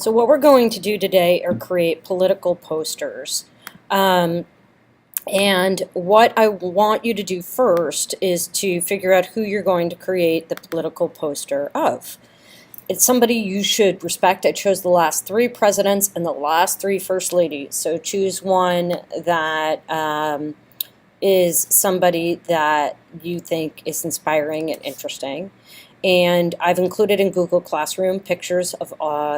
So what we're going to do today are create political posters. And what I want you to do first is to figure out who you're going to create the political poster of. It's somebody you should respect. I chose the last 3 presidents and the last 3 first ladies. So choose one that is somebody that you think is inspiring and interesting. And I've included in Google Classroom pictures of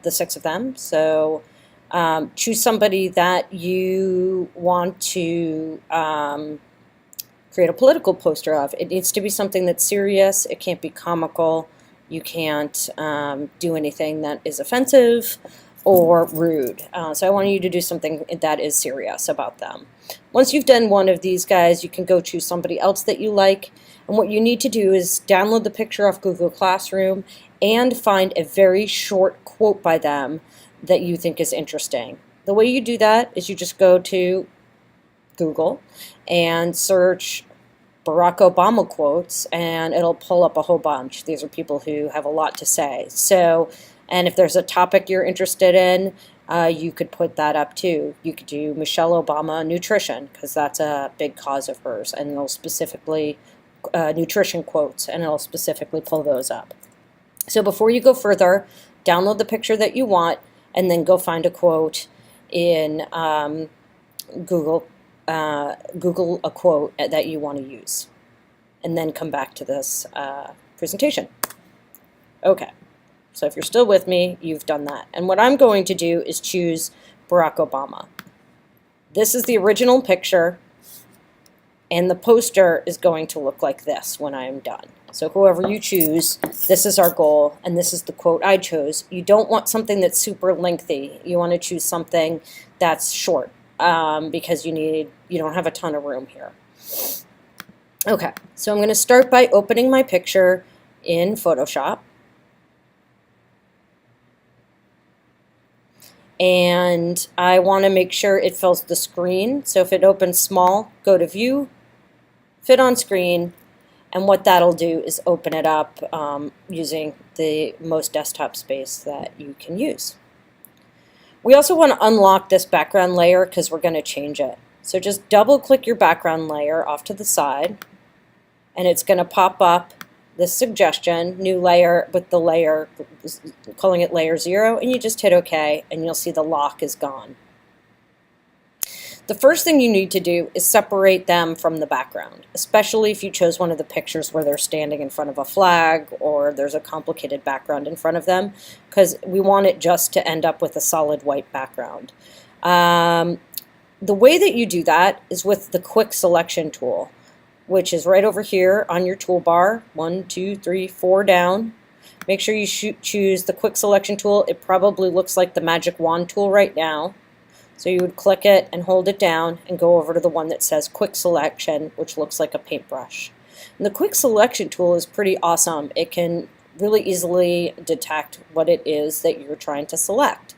the 6 of them. So choose somebody that you want to create a political poster of. It needs to be something that's serious. It can't be comical. You can't do anything that is offensive or rude. So I want you to do something that is serious about them. Once you've done one of these guys, you can go choose somebody else that you like. And what you need to do is download the picture off Google Classroom and find a very short quote by them that you think is interesting. The way you do that is you just go to Google and search Barack Obama quotes, and it'll pull up a whole bunch. These are people who have a lot to say. So, and if there's a topic you're interested in, you could put that up too. You could do Michelle Obama nutrition, because that's a big cause of hers, and it'll specifically nutrition quotes, and it'll specifically pull those up. So before you go further, download the picture that you want, and then go find a quote in Google a quote that you want to use, and then come back to this presentation. Okay, so if you're still with me, you've done that. And what I'm going to do is choose Barack Obama. This is the original picture, and the poster is going to look like this when I am done. So whoever you choose, this is our goal, and this is the quote I chose. You don't want something that's super lengthy. You want to choose something that's short. Because you don't have a ton of room here. Okay, so I'm going to start by opening my picture in Photoshop. And I want to make sure it fills the screen. So if it opens small, go to View, Fit on Screen, and what that'll do is open it up using the most desktop space that you can use. We also want to unlock this background layer because we're going to change it. So just double click your background layer off to the side, and it's going to pop up this suggestion, new layer, with the layer, calling it layer 0, and you just hit OK, and you'll see the lock is gone. The first thing you need to do is separate them from the background, especially if you chose one of the pictures where they're standing in front of a flag or there's a complicated background in front of them, because we want it just to end up with a solid white background. The way that you do that is with the quick selection tool, which is right over here on your toolbar, 1, 2, 3, 4 down. Make sure you choose the quick selection tool. It probably looks like the magic wand tool right now. So you would click it and hold it down and go over to the one that says Quick Selection, which looks like a paintbrush. And the Quick Selection tool is pretty awesome. It can really easily detect what it is that you're trying to select.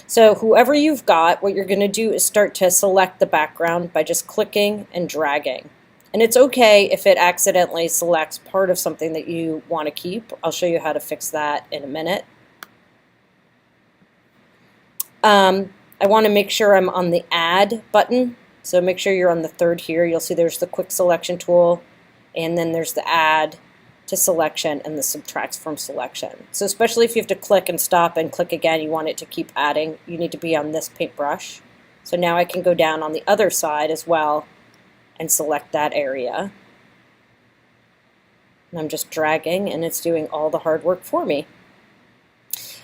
So whoever you've got, what you're going to do is start to select the background by just clicking and dragging. And it's okay if it accidentally selects part of something that you want to keep. I'll show you how to fix that in a minute. I want to make sure I'm on the Add button, so make sure you're on the 3rd here. You'll see there's the Quick Selection tool, and then there's the Add to Selection and the Subtract from Selection. So especially if you have to click and stop and click again, you want it to keep adding, you need to be on this paintbrush. So now I can go down on the other side as well and select that area. And I'm just dragging, and it's doing all the hard work for me.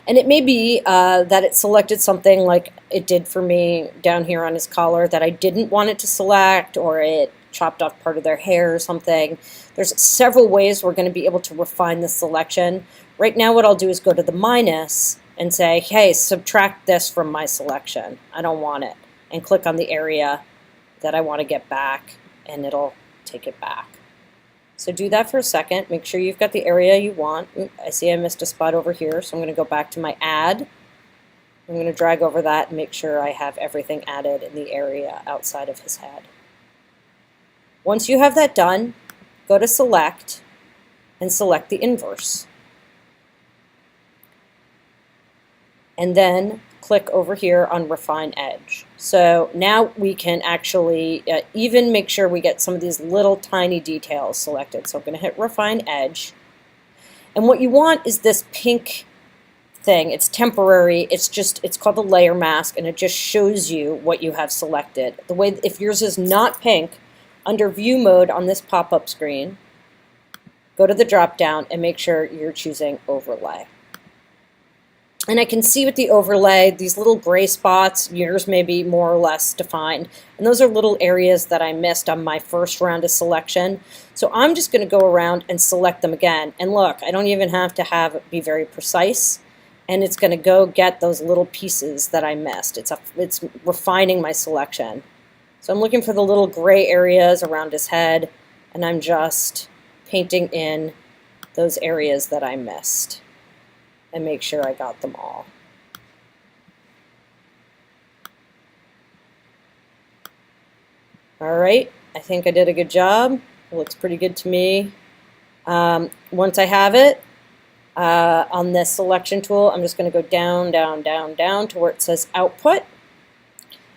And it may be that it selected something like it did for me down here on his collar that I didn't want it to select, or it chopped off part of their hair or something. There's several ways we're going to be able to refine the selection. Right now what I'll do is go to the minus and say, hey, subtract this from my selection. I don't want it. And click on the area that I want to get back, and it'll take it back. So do that for a second. Make sure you've got the area you want. I see I missed a spot over here, so I'm going to go back to my Add. I'm going to drag over that and make sure I have everything added in the area outside of his head. Once you have that done, go to Select and select the inverse. and then click over here on Refine Edge. So now we can actually even make sure we get some of these little tiny details selected. So I'm going to hit Refine Edge. And what you want is this pink thing. It's temporary. It's called the layer mask, and it just shows you what you have selected. The way, if yours is not pink, under View Mode on this pop-up screen, go to the drop-down and make sure you're choosing Overlay. And I can see with the overlay, these little gray spots, yours may be more or less defined. And those are little areas that I missed on my first round of selection. So I'm just going to go around and select them again. And look, I don't even have to have it be very precise. And it's going to go get those little pieces that I missed. It's refining my selection. So I'm looking for the little gray areas around his head, and I'm just painting in those areas that I missed, and make sure I got them all. All right, I think I did a good job. It looks pretty good to me. Once I have it on this selection tool, I'm just going to go down, down, down, down to where it says Output.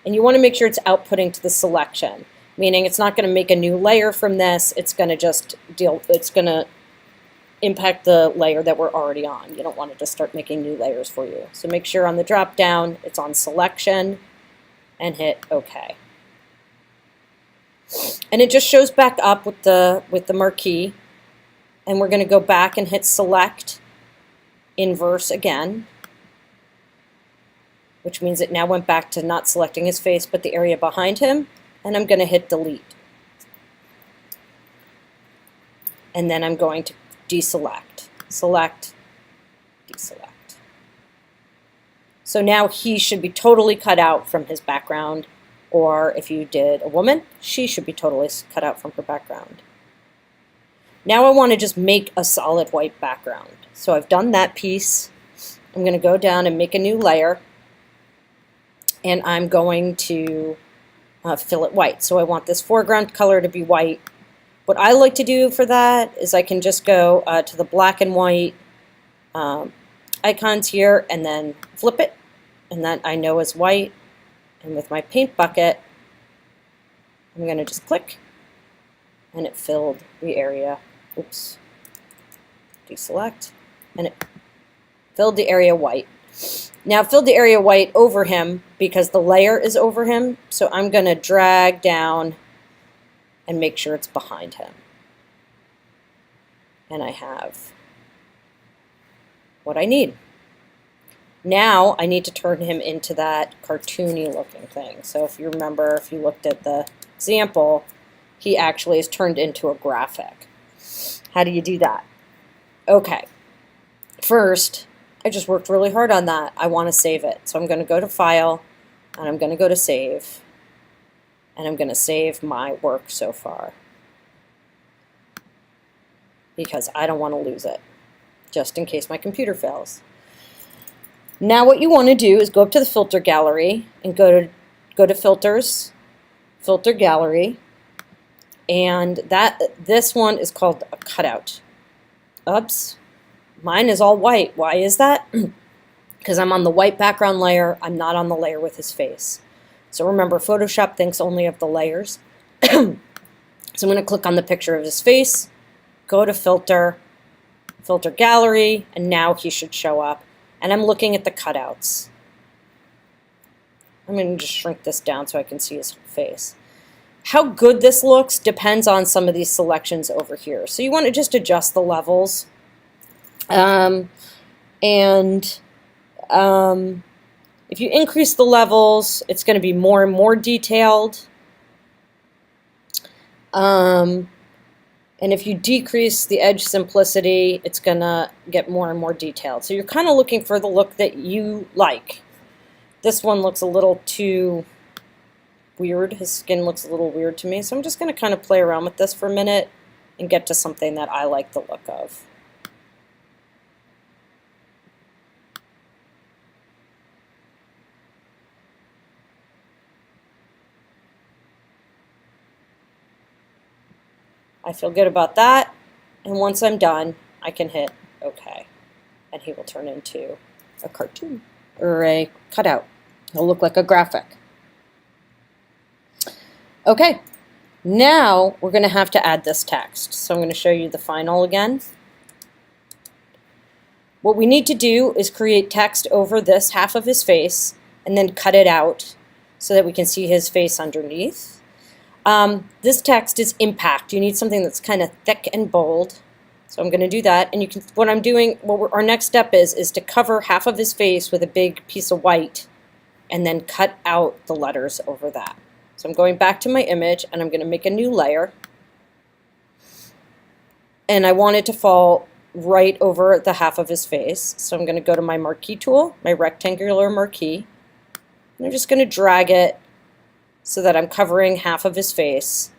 And you want to make sure it's outputting to the selection, meaning it's not going to make a new layer from this. It's going to just it's going to impact the layer that we're already on. You don't want to just start making new layers for you. So make sure on the drop down it's on selection and hit OK. And it just shows back up with the marquee, and we're going to go back and hit select inverse again, which means it now went back to not selecting his face but the area behind him, and I'm going to hit delete. And then I'm going to deselect, select, deselect. So now he should be totally cut out from his background, or if you did a woman, she should be totally cut out from her background. Now I want to just make a solid white background. So I've done that piece. I'm going to go down and make a new layer, and I'm going to fill it white. So I want this foreground color to be white. What I like to do for that is I can just go to the black and white icons here and then flip it, and that I know is white. And with my paint bucket, I'm going to just click, and it filled the area. Oops. Deselect, and it filled the area white. Now it filled the area white over him because the layer is over him, so I'm going to drag down and make sure it's behind him. And I have what I need. Now I need to turn him into that cartoony looking thing. So if you remember, if you looked at the example, he actually is turned into a graphic. How do you do that? Okay, first, I just worked really hard on that. I want to save it. So I'm going to go to File, and I'm going to go to Save. And I'm going to save my work so far, because I don't want to lose it, just in case my computer fails. Now what you want to do is go up to the Filter Gallery and go to Filters, Filter Gallery, and this one is called a cutout. Oops, mine is all white. Why is that? Because I'm on the white background layer. I'm not on the layer with his face. So remember, Photoshop thinks only of the layers. So I'm going to click on the picture of his face, go to Filter, Filter Gallery, and now he should show up. And I'm looking at the cutouts. I'm going to just shrink this down so I can see his face. How good this looks depends on some of these selections over here. So you want to just adjust the levels. If you increase the levels, it's going to be more and more detailed. And if you decrease the edge simplicity, it's going to get more and more detailed. So you're kind of looking for the look that you like. This one looks a little too weird. His skin looks a little weird to me. So I'm just going to kind of play around with this for a minute and get to something that I like the look of. I feel good about that, and once I'm done, I can hit OK, and he will turn into a cartoon. or a cutout. It'll look like a graphic. Okay, now we're going to have to add this text. So I'm going to show you the final again. What we need to do is create text over this half of his face and then cut it out so that we can see his face underneath. This text is impact. You need something that's kind of thick and bold. So I'm going to do that. And you can, what I'm doing, our next step is to cover half of his face with a big piece of white and then cut out the letters over that. So I'm going back to my image and I'm going to make a new layer. And I want it to fall right over the half of his face. So I'm going to go to my marquee tool, my rectangular marquee. And I'm just going to drag it so that I'm covering half of his face.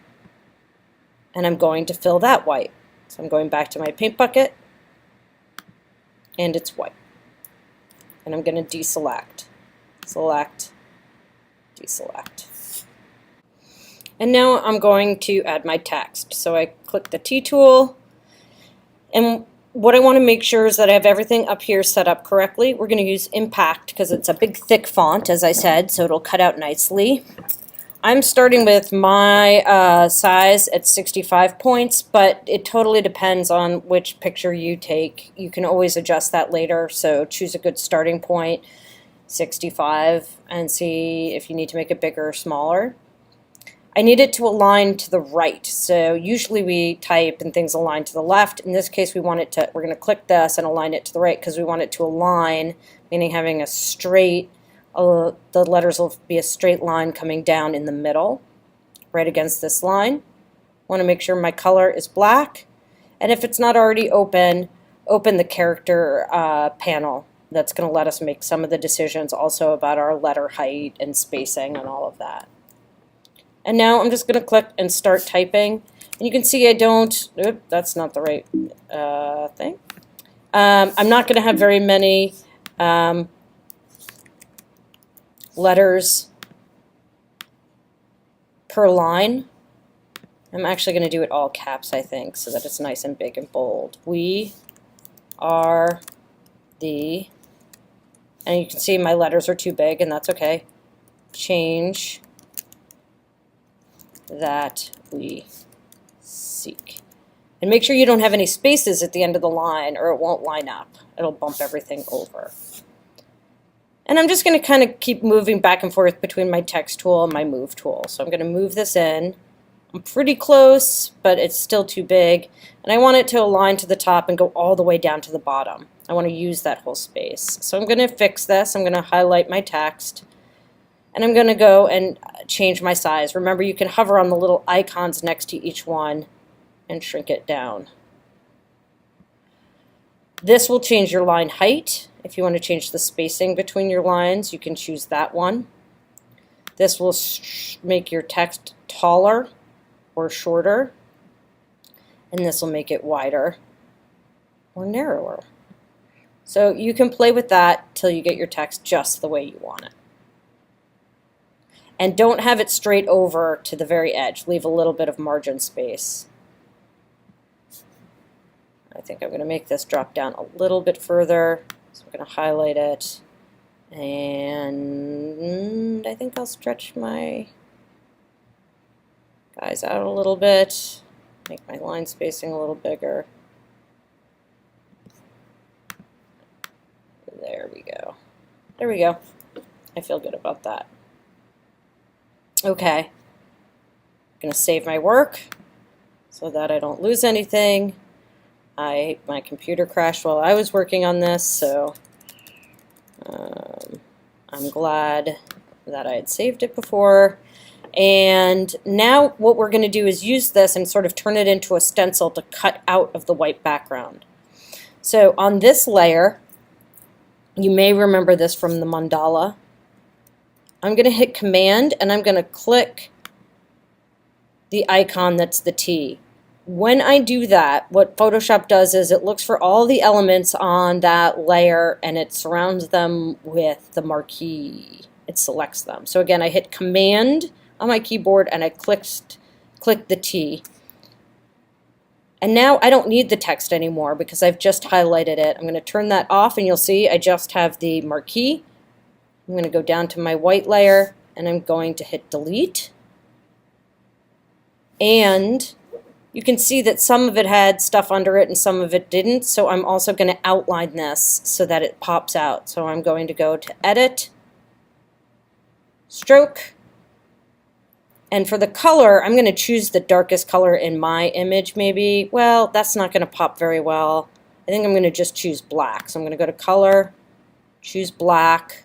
And I'm going to fill that white. So I'm going back to my paint bucket and it's white. And I'm going to deselect, select, deselect. And now I'm going to add my text. So I click the T tool, and what I want to make sure is that I have everything up here set up correctly. We're going to use impact because it's a big thick font, as I said, so it'll cut out nicely. I'm starting with my size at 65 points, but it totally depends on which picture you take. You can always adjust that later, so choose a good starting point, 65, and see if you need to make it bigger or smaller. I need it to align to the right, so usually we type and things align to the left. In this case, we're going to click this and align it to the right because we want it to align, meaning having a straight, the letters will be a straight line coming down in the middle, right against this line. I want to make sure my color is black, and if it's not already open, open the character panel. That's going to let us make some of the decisions also about our letter height and spacing and all of that. And now I'm just going to click and start typing. And you can see I don't, that's not the right thing. I'm not going to have very many letters per line. I'm actually going to do it all caps, I think, so that it's nice and big and bold. We are the, and you can see my letters are too big, and that's okay. Change that we seek. And make sure you don't have any spaces at the end of the line or it won't line up. It'll bump everything over. And I'm just going to kind of keep moving back and forth between my text tool and my move tool. So I'm going to move this in. I'm pretty close, but it's still too big. And I want it to align to the top and go all the way down to the bottom. I want to use that whole space. So I'm going to fix this. I'm going to highlight my text. And I'm going to go and change my size. Remember, you can hover on the little icons next to each one and shrink it down. This will change your line height. If you want to change the spacing between your lines, you can choose that one. This will make your text taller or shorter. And this will make it wider or narrower. So you can play with that till you get your text just the way you want it. And don't have it straight over to the very edge. Leave a little bit of margin space. I think I'm going to make this drop down a little bit further. So I'm going to highlight it. And I think I'll stretch my guys out a little bit. Make my line spacing a little bigger. There we go. There we go. I feel good about that. Okay, I'm going to save my work so that I don't lose anything. My computer crashed while I was working on this, so I'm glad that I had saved it before. And now what we're going to do is use this and sort of turn it into a stencil to cut out of the white background. So on this layer, you may remember this from the mandala. I'm going to hit Command and I'm going to click the icon that's the T. When I do that, what Photoshop does is it looks for all the elements on that layer and it surrounds them with the marquee. It selects them. So again, I hit Command on my keyboard and I clicked the T. And now I don't need the text anymore because I've just highlighted it. I'm going to turn that off and you'll see I just have the marquee I'm going to go down to my white layer and I'm going to hit delete. And you can see that some of it had stuff under it and some of it didn't, so I'm also going to outline this so that it pops out. So I'm going to go to Edit, Stroke, and for the color, I'm going to choose the darkest color in my image maybe. Well, that's not going to pop very well. I think I'm going to just choose black. So I'm going to go to Color, choose black,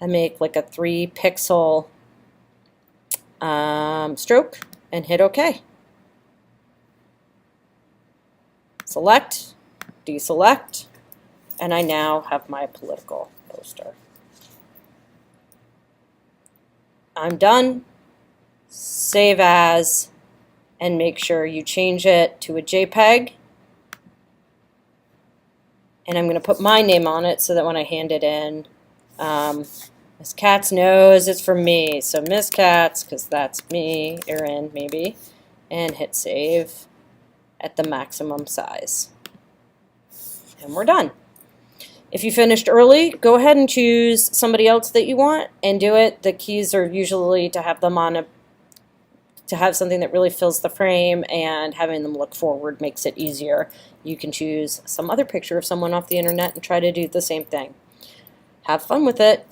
and make like a 3 pixel stroke and hit OK. Select, deselect, and I now have my political poster. I'm done. Save as, and make sure you change it to a JPEG. And I'm going to put my name on it so that when I hand it in, Miss Katz knows it's from me. So Miss Katz, because that's me, Erin maybe, and hit save at the maximum size. And we're done. If you finished early, go ahead and choose somebody else that you want and do it. The keys are usually to have them on to have something that really fills the frame, and having them look forward makes it easier. You can choose some other picture of someone off the internet and try to do the same thing. Have fun with it.